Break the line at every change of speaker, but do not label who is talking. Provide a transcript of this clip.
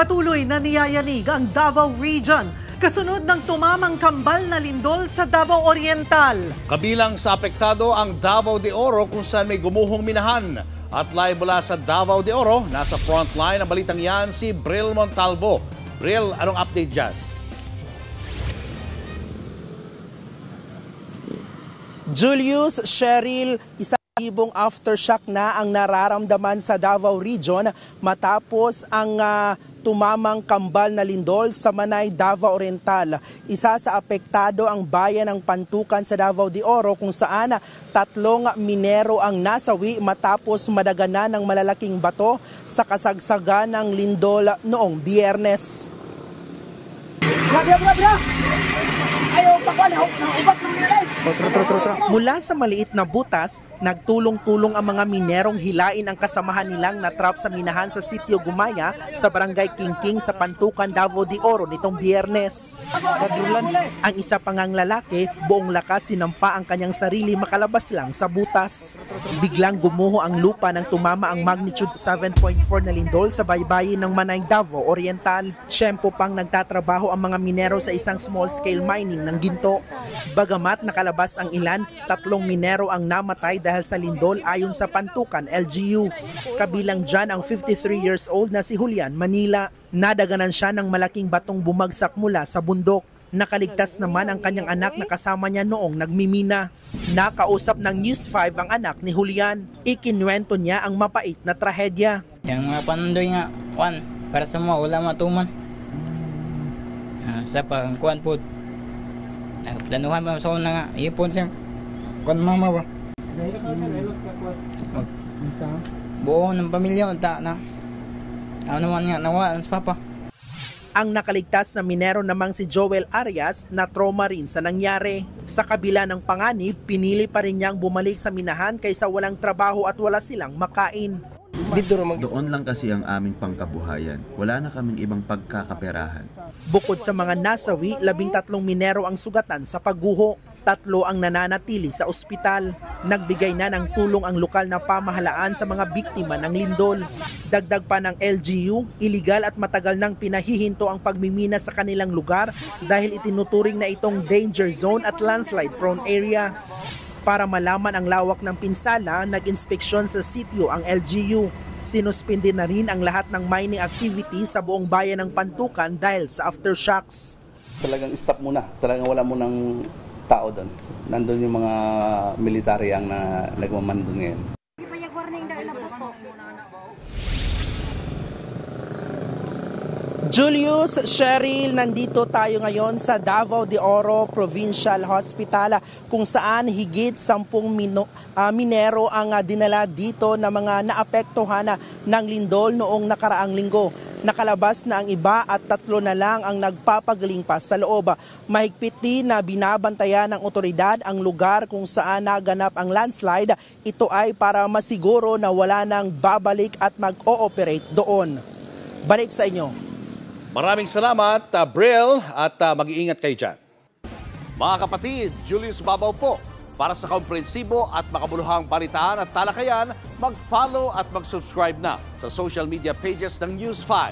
Patuloy na niyayanig ang Davao Region kasunod ng tumamang kambal na lindol sa Davao Oriental.
Kabilang sa apektado ang Davao de Oro kung saan may gumuhong minahan. At live mula sa Davao de Oro, nasa frontline ng balitang yan si Bril Montalvo. Bril, anong update dyan?
Julius, Cheryl, isang aftershock na ang nararamdaman sa Davao Region matapos ang tumamang kambal na lindol sa Manay, Davao Oriental. Isa sa apektado ang bayan ng Pantukan sa Davao de Oro kung saan 3 minero ang nasawi matapos madaganan ng malalaking bato sa kasagsagan ng lindol noong Biyernes. Mula sa maliit na butas, nagtulong-tulong ang mga minerong hilain ang kasamahan nilang natrap sa minahan sa Sitio Gumaya sa Barangay Kingking sa Pantukan, Davao de Oro nitong Biyernes. Ang isa pang ang lalaki, buong lakas sinampa ang kanyang sarili makalabas lang sa butas. Biglang gumuho ang lupa nang tumama ang magnitude 7.4 na lindol sa baybayin ng Manay, Davao Oriental. Tiyempo pang nagtatrabaho ang mga minero sa isang small-scale mining ng ginto. Bagamat nakalabas ang ilan, 3 minero ang namatay dahil sa lindol ayon sa Pantukan LGU. Kabilang dyan ang 53 years old na si Julian Manila. Nadaganan siya ng malaking batong bumagsak mula sa bundok. Nakaligtas naman ang kanyang anak na kasama niya noong nagmimina. Nakausap ng News 5 ang anak ni Julian. Ikinuwento niya ang mapait na trahedya.
Yung mga panundoy nga, para sa mga wala matuman. Sa pangkuhan po. Planuhan pa sa una nga, ipon siya. Kuhan mama ba? Buo ng pamilya, na. Ano naman nga, nawa sa papa.
Ang nakaligtas na minero namang si Joel Arias na trauma rin sa nangyari. Sa kabila ng panganib, pinili pa rin niyang bumalik sa minahan kaysa walang trabaho at wala silang makain.
Doon lang kasi ang aming pangkabuhayan. Wala na kaming ibang pagkakaperahan.
Bukod sa mga nasawi, 13 minero ang sugatan sa pagguho. 3 ang nananatili sa ospital. Nagbigay na ng tulong ang lokal na pamahalaan sa mga biktima ng lindol. Dagdag pa ng LGU, iligal at matagal nang pinahihinto ang pagmimina sa kanilang lugar dahil itinuturing na itong danger zone at landslide prone area. Para malaman ang lawak ng pinsala, nag-inspeksyon sa sitio ang LGU. Sinuspindi na rin ang lahat ng mining activity sa buong bayan ng Pantukan dahil sa aftershocks.
Talagang stop muna. Talagang wala mo ng tao doon. Nandun yung mga military ang nagmamandun ngayon.
Julius, Cheryl, nandito tayo ngayon sa Davao de Oro Provincial Hospital kung saan higit 10 minero ang dinala dito na mga naapektuhan ng lindol noong nakaraang linggo. Nakalabas na ang iba at 3 na lang ang nagpapagaling pa sa loob. Mahigpit din na binabantayan ng otoridad ang lugar kung saan naganap ang landslide. Ito ay para masiguro na wala nang babalik at mag-ooperate doon. Balik sa inyo.
Maraming salamat, Bril, at mag-iingat kayo dyan. Mga kapatid, Julius Babaw po. Para sa komprehensibo at makabuluhang balitaan at talakayan, mag-follow at mag-subscribe na sa social media pages ng News 5.